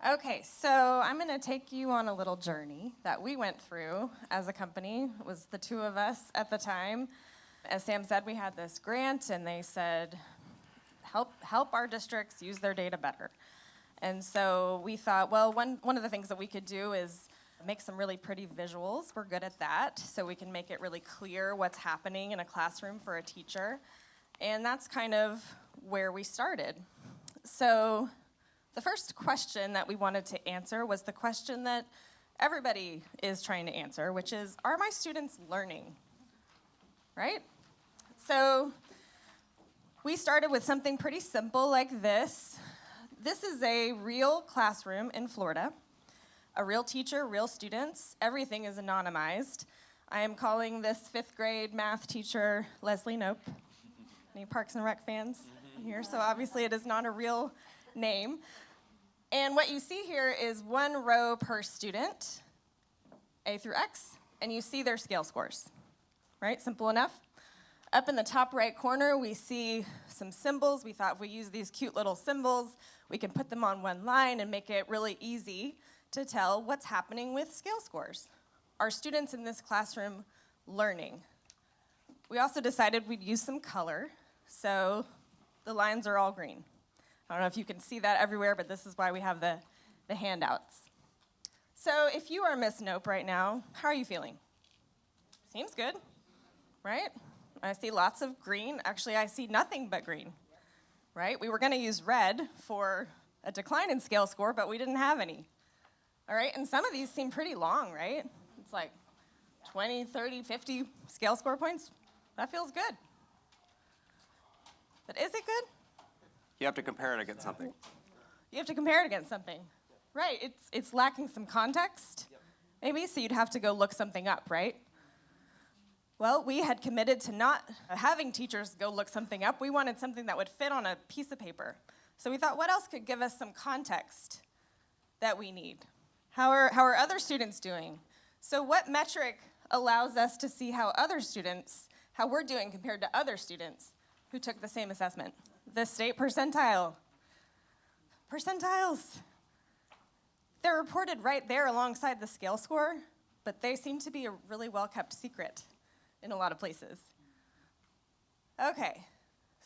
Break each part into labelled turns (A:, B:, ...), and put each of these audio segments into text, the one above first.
A: Okay, so I'm going to take you on a little journey that we went through as a company. It was the two of us at the time. As Sam said, we had this grant, and they said, help our districts use their data better. And so we thought, well, one of the things that we could do is make some really pretty visuals. We're good at that, so we can make it really clear what's happening in a classroom for a teacher. And that's kind of where we started. So the first question that we wanted to answer was the question that everybody is trying to answer, which is, are my students learning? Right? So we started with something pretty simple like this. This is a real classroom in Florida. A real teacher, real students. Everything is anonymized. I am calling this 5th grade math teacher Leslie Nope. Any Parks and Rec fans here? So obviously it is not a real name. And what you see here is one row per student, A through X, and you see their scale scores, right? Simple enough. Up in the top right corner, we see some symbols. We thought if we use these cute little symbols, we can put them on one line and make it really easy to tell what's happening with scale scores. Are students in this classroom learning? We also decided we'd use some color, so the lines are all green. I don't know if you can see that everywhere, but this is why we have the handouts. So if you are Miss Nope right now, how are you feeling? Seems good, right? I see lots of green. Actually, I see nothing but green, right? We were going to use red for a decline in scale score, but we didn't have any. All right, and some of these seem pretty long, right? It's like 20, 30, 50 scale score points. That feels good. But is it good?
B: You have to compare it against something.
A: You have to compare it against something. Right, it's lacking some context, maybe, so you'd have to go look something up, right? Well, we had committed to not having teachers go look something up. We wanted something that would fit on a piece of paper. So we thought, what else could give us some context that we need? How are other students doing? So what metric allows us to see how we're doing compared to other students who took the same assessment? The state percentile. Percentiles. They're reported right there alongside the scale score, but they seem to be a really well-kept secret in a lot of places. Okay,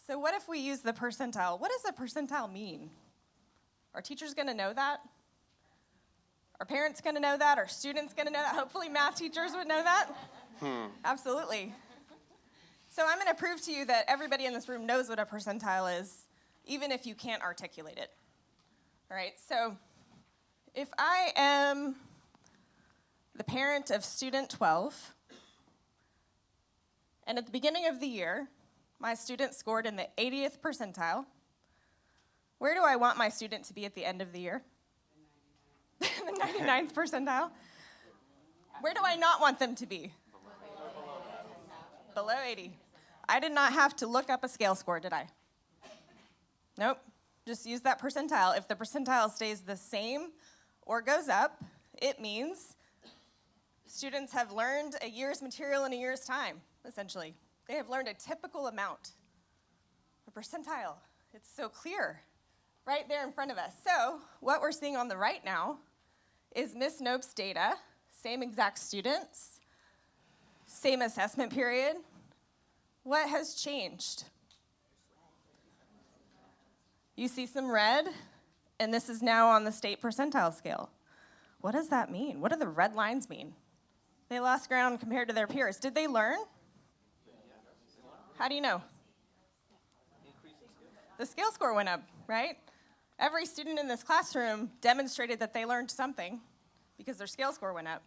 A: so what if we use the percentile? What does a percentile mean? Are teachers going to know that? Are parents going to know that? Are students going to know that? Hopefully math teachers would know that. Absolutely. So I'm going to prove to you that everybody in this room knows what a percentile is, even if you can't articulate it. All right, so if I am the parent of student 12, and at the beginning of the year, my student scored in the 80th percentile, where do I want my student to be at the end of the year? The 99th percentile? Where do I not want them to be? Below 80. I did not have to look up a scale score, did I? Nope. Just use that percentile. If the percentile stays the same or goes up, it means students have learned a year's material in a year's time, essentially. They have learned a typical amount. A percentile. It's so clear right there in front of us. So what we're seeing on the right now is Miss Nope's data, same exact students, same assessment period. What has changed? You see some red, and this is now on the state percentile scale. What does that mean? What do the red lines mean? They lost ground compared to their peers. Did they learn? How do you know? The scale score went up, right? Every student in this classroom demonstrated that they learned something because their scale score went up.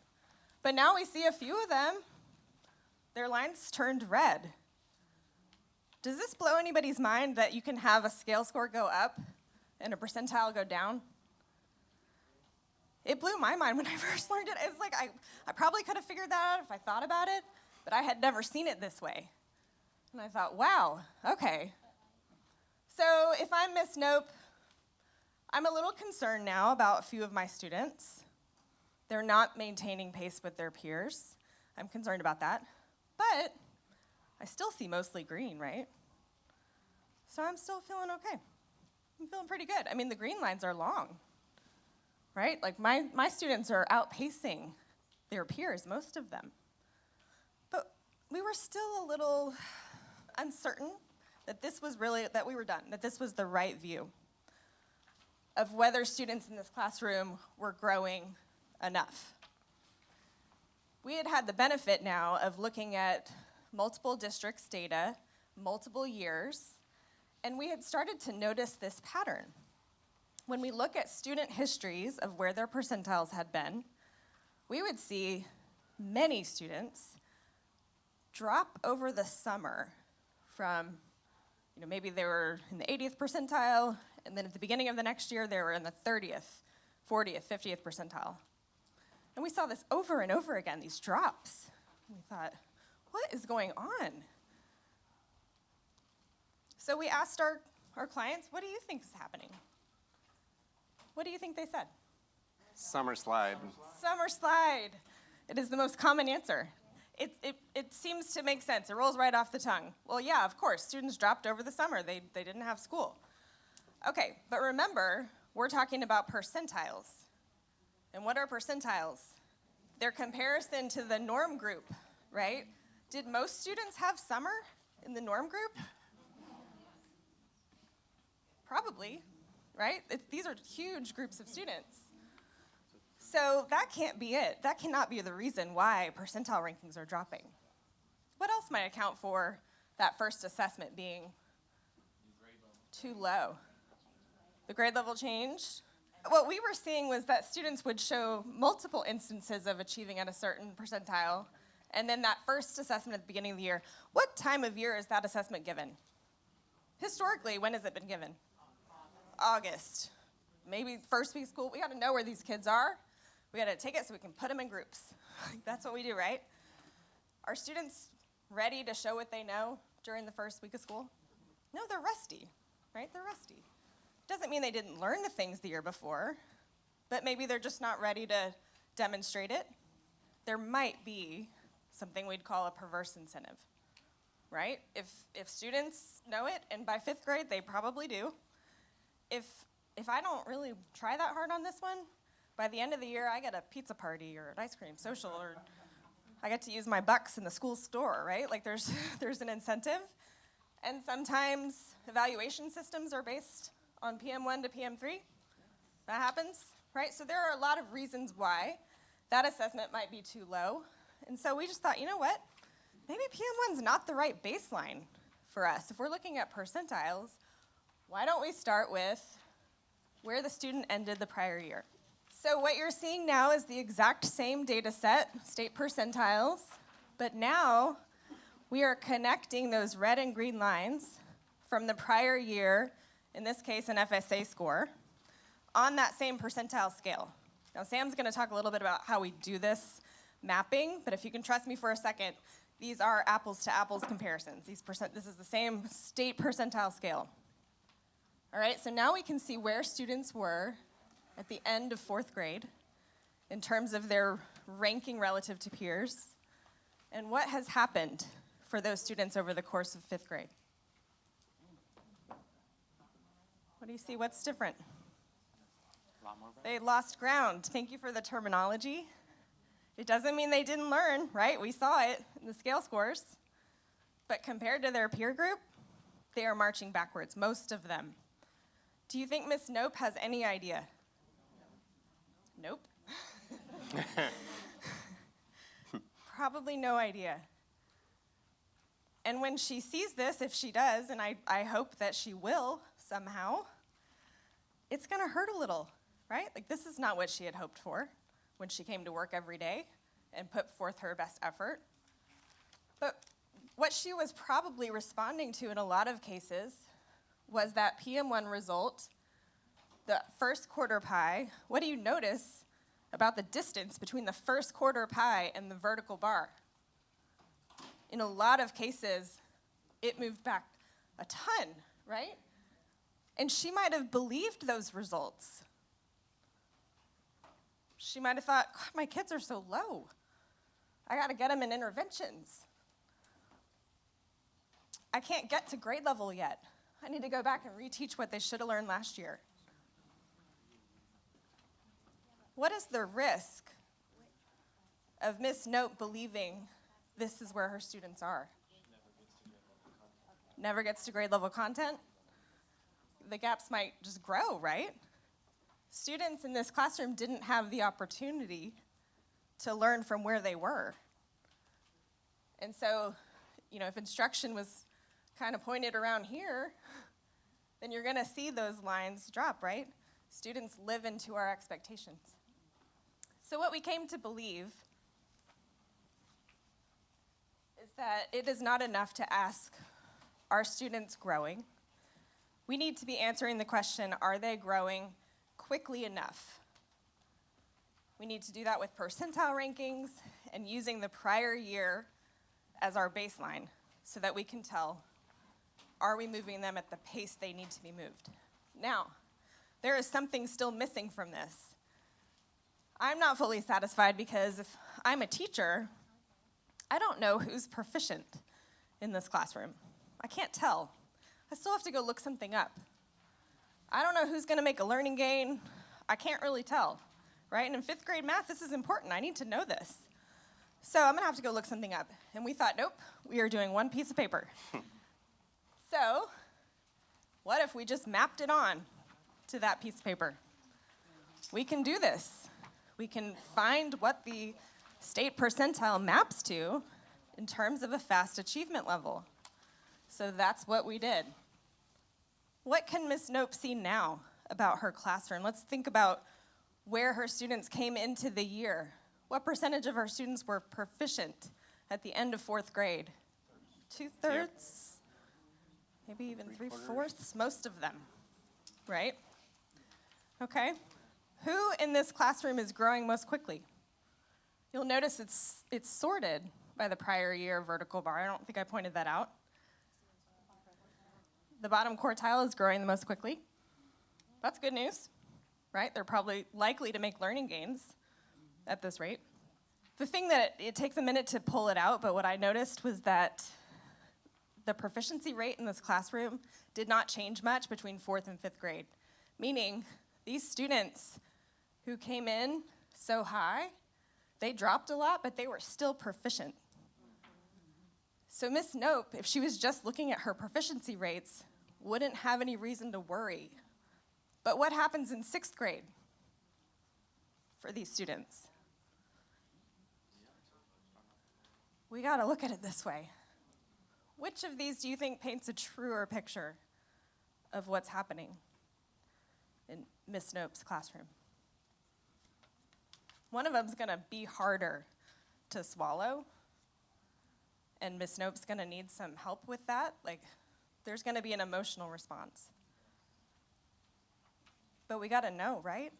A: But now we see a few of them, their lines turned red. Does this blow anybody's mind that you can have a scale score go up and a percentile go down? It blew my mind when I first learned it. It's like I probably could have figured that out if I thought about it, but I had never seen it this way. And I thought, wow, okay. So if I'm Miss Nope, I'm a little concerned now about a few of my students. They're not maintaining pace with their peers. I'm concerned about that. But I still see mostly green, right? So I'm still feeling okay. I'm feeling pretty good. I mean, the green lines are long. right? Like my students are outpacing their peers, most of them. But we were still a little uncertain that this was really, that we were done, that this was the right view of whether students in this classroom were growing enough. We had the benefit now of looking at multiple districts' data, multiple years, and we had started to notice this pattern. When we look at student histories of where their percentiles had been, we would see many students drop over the summer from, maybe they were in the 80th percentile, and then at the beginning of the next year, they were in the 30th, 40th, 50th percentile. And we saw this over and over again, these drops. We thought, what is going on? So we asked our clients, what do you think is happening? What do you think they said?
B: Summer slide.
A: Summer slide. It is the most common answer. It seems to make sense. It rolls right off the tongue. Well, yeah, of course, students dropped over the summer. They didn't have school. Okay, but remember, we're talking about percentiles. And what are percentiles? They're comparison to the norm group, right? Did most students have summer in the norm group? Probably, right? These are huge groups of students. So that can't be it. That cannot be the reason why percentile rankings are dropping. What else might account for that first assessment being too low? The grade level changed. What we were seeing was that students would show multiple instances of achieving at a certain percentile, and then that first assessment at the beginning of the year, what time of year is that assessment given? Historically, when has it been given? August. Maybe first week of school. We got to know where these kids are. We got to take it so we can put them in groups. That's what we do, right? Are students ready to show what they know during the first week of school? No, they're rusty, right? They're rusty. Doesn't mean they didn't learn the things the year before, but maybe they're just not ready to demonstrate it. There might be something we'd call a perverse incentive, right? If students know it, and by 5th grade, they probably do, if I don't really try that hard on this one, by the end of the year, I get a pizza party or an ice cream social, or I get to use my bucks in the school store, right? Like there's an incentive. And sometimes evaluation systems are based on PM1 to PM3. That happens, right? So there are a lot of reasons why that assessment might be too low. And so we just thought, you know what? Maybe PM1's not the right baseline for us. If we're looking at percentiles, why don't we start with where the student ended the prior year? So what you're seeing now is the exact same data set, state percentiles, but now we are connecting those red and green lines from the prior year, in this case an FSA score, on that same percentile scale. Now Sam's going to talk a little bit about how we do this mapping, but if you can trust me for a second, these are apples to apples comparisons. This is the same state percentile scale. All right, so now we can see where students were at the end of 4th grade in terms of their ranking relative to peers, and what has happened for those students over the course of 5th grade. What do you see? What's different? They lost ground. Thank you for the terminology. It doesn't mean they didn't learn, right? We saw it in the scale scores. But compared to their peer group, they are marching backwards, most of them. Do you think Miss Nope has any idea? Nope. Probably no idea. And when she sees this, if she does, and I hope that she will somehow, it's going to hurt a little, right? Like, this is not what she had hoped for when she came to work every day and put forth her best effort. But what she was probably responding to in a lot of cases was that PM1 result, the first quarter pi. What do you notice about the distance between the first quarter pi and the vertical bar? In a lot of cases, it moved back a ton, right? And she might have believed those results. She might have thought, God, my kids are so low. I got to get them in interventions. I can't get to grade level yet. I need to go back and reteach what they should have learned last year. what is the risk of Miss Nope believing this is where her students are? Never gets to grade level content? The gaps might just grow, right? Students in this classroom didn't have the opportunity to learn from where they were. And so, if instruction was kind of pointed around here, then you're gonna see those lines drop, right? Students live into our expectations. So what we came to believe is that it is not enough to ask, are students growing? We need to be answering the question, are they growing quickly enough? We need to do that with percentile rankings and using the prior year as our baseline so that we can tell, are we moving them at the pace they need to be moved? Now, there is something still missing from this. I'm not fully satisfied because if I'm a teacher, I don't know who's proficient in this classroom. I can't tell. I still have to go look something up. I don't know who's gonna make a learning gain. I can't really tell, right? And in 5th grade math, this is important. I need to know this. So I'm gonna have to go look something up. And we thought, nope, we are doing one piece of paper. So what if we just mapped it on to that piece of paper? We can do this. We can find what the state percentile maps to in terms of a FAST achievement level. So that's what we did. What can Miss Nope see now about her classroom? Let's think about where her students came into the year. What percentage of our students were proficient at the end of 4th grade? 2/3? Maybe even 3/4? Most of them, right? Okay. Who in this classroom is growing most quickly? You'll notice it's sorted by the prior year vertical bar. I don't think I pointed that out. The bottom quartile is growing the most quickly. That's good news, right? They're probably likely to make learning gains at this rate. The thing that it takes a minute to pull it out, but what I noticed was that the proficiency rate in this classroom did not change much between 4th and 5th grade, meaning these students who came in so high, they dropped a lot, but they were still proficient. So Miss Nope, if she was just looking at her proficiency rates, wouldn't have any reason to worry. But what happens in 6th grade for these students? We gotta look at it this way. Which of these do you think paints a truer picture of what's happening in Miss Nope's classroom? One of them's gonna be harder to swallow, and Miss Nope's gonna need some help with that. Like, there's gonna be an emotional response. But we gotta know, right?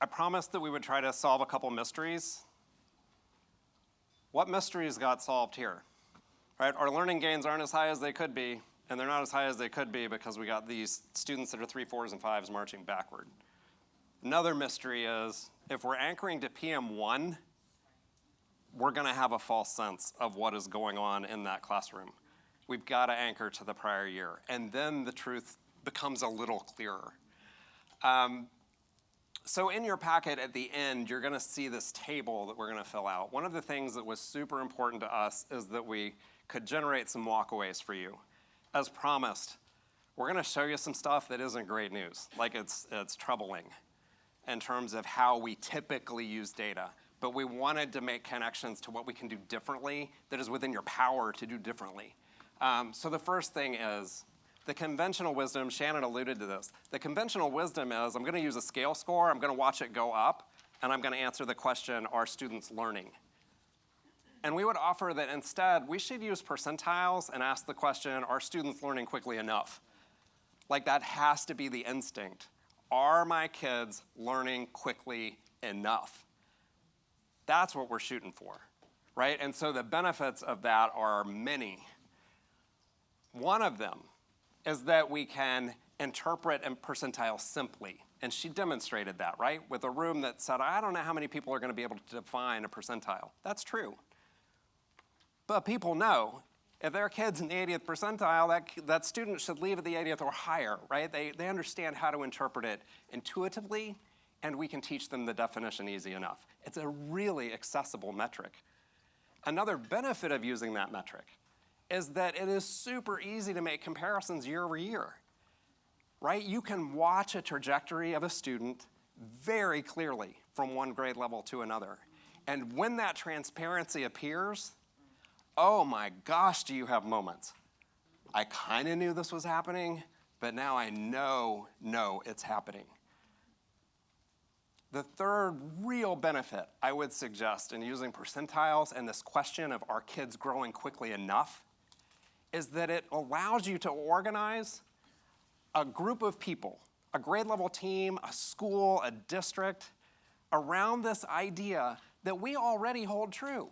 B: I promised that we would try to solve a couple mysteries. What mysteries got solved here? Right? Our learning gains aren't as high as they could be, and they're not as high as they could be because we got these students that are 3, 4s, and 5s marching backward. Another mystery is, if we're anchoring to PM1, we're gonna have a false sense of what is going on in that classroom. We've gotta anchor to the prior year, and then the truth becomes a little clearer. So in your packet at the end, you're gonna see this table that we're gonna fill out. One of the things that was super important to us is that we could generate some walkaways for you. As promised, we're gonna show you some stuff that isn't great news, like it's troubling in terms of how we typically use data. But we wanted to make connections to what we can do differently that is within your power to do differently. So the first thing is, the conventional wisdom, Shannon alluded to this. The conventional wisdom is, I'm gonna use a scale score, I'm gonna watch it go up, and I'm gonna answer the question, are students learning? And we would offer that instead, we should use percentiles and ask the question, are students learning quickly enough? Like, that has to be the instinct. Are my kids learning quickly enough? That's what we're shooting for, right? And so the benefits of that are many. One of them is that we can interpret and percentile simply. And she demonstrated that, right? With a room that said, I don't know how many people are gonna be able to define a percentile. That's true. But people know, if their kid's in the 80th percentile, that student should leave at the 80th or higher, right? They understand how to interpret it intuitively and we can teach them the definition easy enough. It's a really accessible metric. Another benefit of using that metric is that it is super easy to make comparisons year over year, right? You can watch a trajectory of a student very clearly from one grade level to another. And when that transparency appears, oh my gosh, do you have moments. I kind of knew this was happening, but now I know it's happening. The third real benefit I would suggest in using percentiles and this question of are kids growing quickly enough is that it allows you to organize a group of people, a grade level team, a school, a district, around this idea that we already hold true.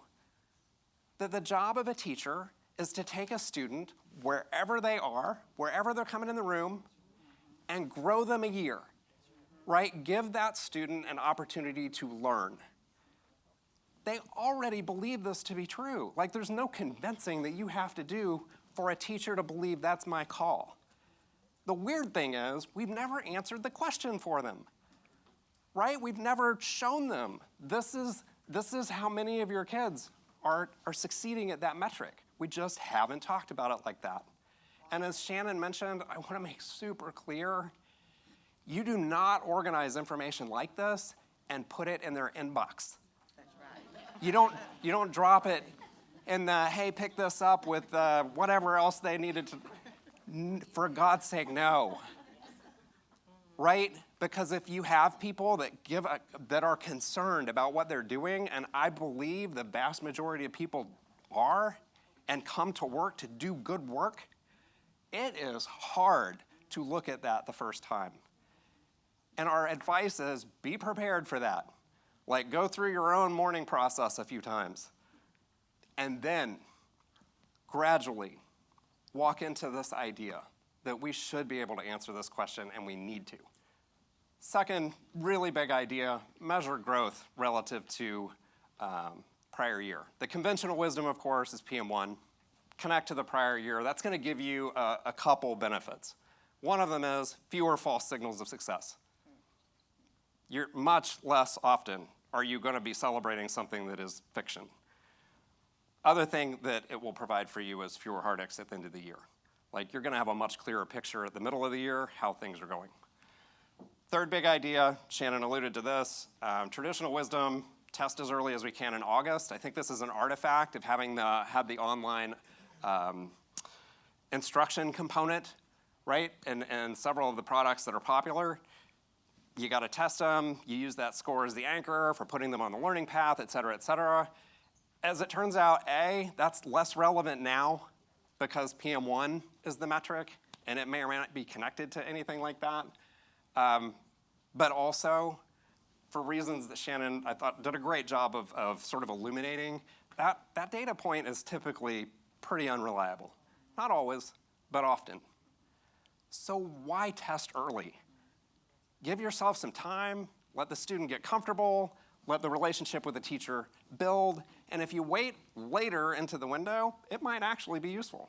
B: That the job of a teacher is to take a student wherever they are, wherever they're coming in the room, and grow them a year, right? Give that student an opportunity to learn. They already believe this to be true. Like there's no convincing that you have to do for a teacher to believe that's my call. The weird thing is we've never answered the question for them, right? We've never shown them this is how many of your kids are succeeding at that metric. We just haven't talked about it like that. And as Shannon mentioned, I want to make super clear, you do not organize information like this and put it in their inbox.
C: That's right.
B: You don't drop it in the, hey, pick this up with whatever else they needed to, for God's sake, no. Right? Because if you have people that are concerned about what they're doing, and I believe the vast majority of people are, and come to work to do good work, it is hard to look at that the first time. And our advice is be prepared for that. Like go through your own mourning process a few times. And then gradually walk into this idea that we should be able to answer this question and we need to. Second really big idea, measure growth relative to prior year. The conventional wisdom, of course, is PM1. Connect to the prior year. That's going to give you a couple benefits. One of them is fewer false signals of success. You're much less often are you going to be celebrating something that is fiction. Other thing that it will provide for you is fewer heartaches at the end of the year. Like you're going to have a much clearer picture at the middle of the year how things are going. Third big idea, Shannon alluded to this, traditional wisdom, test as early as we can in August. I think this is an artifact of having had the online instruction component, right? And several of the products that are popular. You got to test them. You use that score as the anchor for putting them on the learning path, et cetera, et cetera. As it turns out, that's less relevant now because PM1 is the metric, and it may or may not be connected to anything like that. But also, for reasons that Shannon, I thought, did a great job of sort of illuminating, that data point is typically pretty unreliable. Not always, but often. So why test early? Give yourself some time, let the student get comfortable, let the relationship with the teacher build, and if you wait later into the window, it might actually be useful.